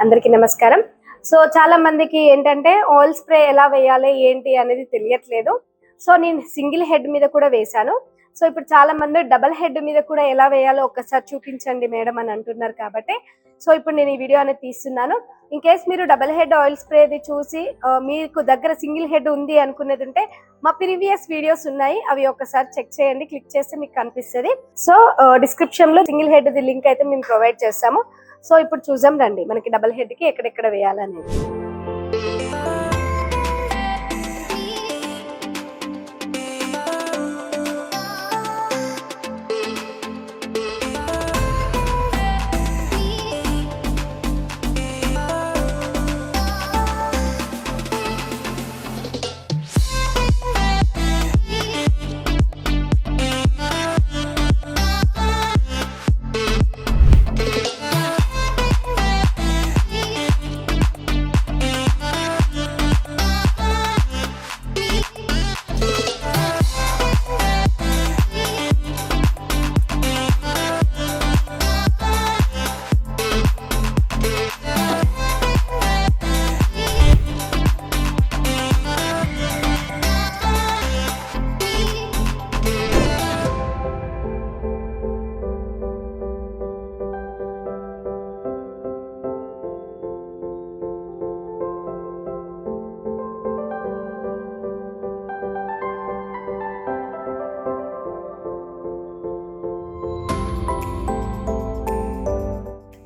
అందరికీ నమస్కారం. సో చాలా మందికి ఏంటంటే ఆయిల్ స్ప్రే ఎలా వేయాలి ఏంటి అనేది తెలియట్లేదు. సో నేను సింగిల్ హెడ్ మీద కూడా వేశాను. సో ఇప్పుడు చాలా మంది డబుల్ హెడ్ మీద కూడా ఎలా వేయాలో ఒక్కసారి చూపించండి మేడం అని అంటున్నారు కాబట్టి సో ఇప్పుడు నేను ఈ వీడియో అనేది తీస్తున్నాను. ఇన్ కేస్ మీరు డబుల్ హెడ్ ఆయిల్ స్ప్రేది చూసి మీకు దగ్గర సింగిల్ హెడ్ ఉంది అనుకునేది ఉంటే మా ప్రీవియస్ వీడియోస్ ఉన్నాయి, అవి ఒకసారి చెక్ చేయండి. క్లిక్ చేస్తే మీకు కనిపిస్తుంది. సో డిస్క్రిప్షన్ లో సింగిల్ హెడ్ ది లింక్ అయితే మేము ప్రొవైడ్ చేస్తాము. సో ఇప్పుడు చూద్దాం రండి మనకి డబుల్ హెడ్ కి ఎక్కడెక్కడ వేయాలనేది.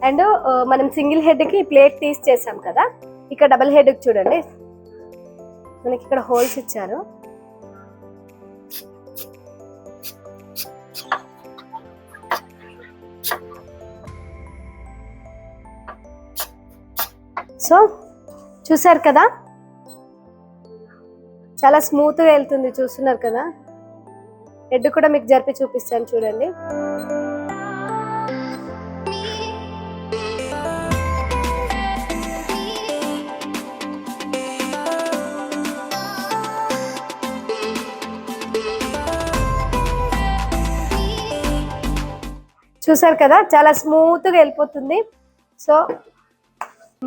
అండ్ మనం సింగిల్ హెడ్ కి ప్లేట్ తీసి చేసాం కదా, ఇక్కడ డబుల్ హెడ్ కి చూడండి మనకి ఇక్కడ హోల్స్ ఇచ్చారు. సో చూసారు కదా, చాలా స్మూత్ గా వెళ్తుంది. చూస్తున్నారు కదా, హెడ్ కూడా మీకు జరిపి చూపిస్తాను చూడండి. చూసారు కదా, చాలా స్మూత్ గా వెళ్ళిపోతుంది. సో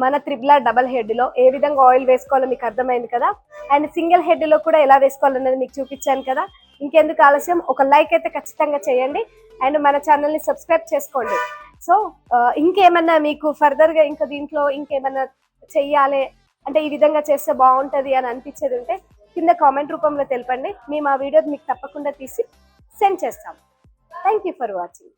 మన త్రిబుల్ డబల్ హెడ్ లో ఏ విధంగా ఆయిల్ వేసుకోవాలో మీకు అర్థమైంది కదా. అండ్ సింగిల్ హెడ్ లో కూడా ఎలా వేసుకోవాలన్నది మీకు చూపించాను కదా. ఇంకెందుకు ఆలస్యం, ఒక లైక్ అయితే ఖచ్చితంగా చేయండి అండ్ మన ఛానల్ ని సబ్స్క్రైబ్ చేసుకోండి. సో ఇంకేమన్నా మీకు ఫర్దర్ గా ఇంకా దీంట్లో ఇంకేమన్నా చెయ్యాలి అంటే ఈ విధంగా చేస్తే బాగుంటది అని అనిపించేది ఉంటే కింద కామెంట్ రూపంలో తెలపండి. మేము ఆ వీడియో మీకు తప్పకుండా తీసి సెండ్ చేస్తాం. Thank you for watching.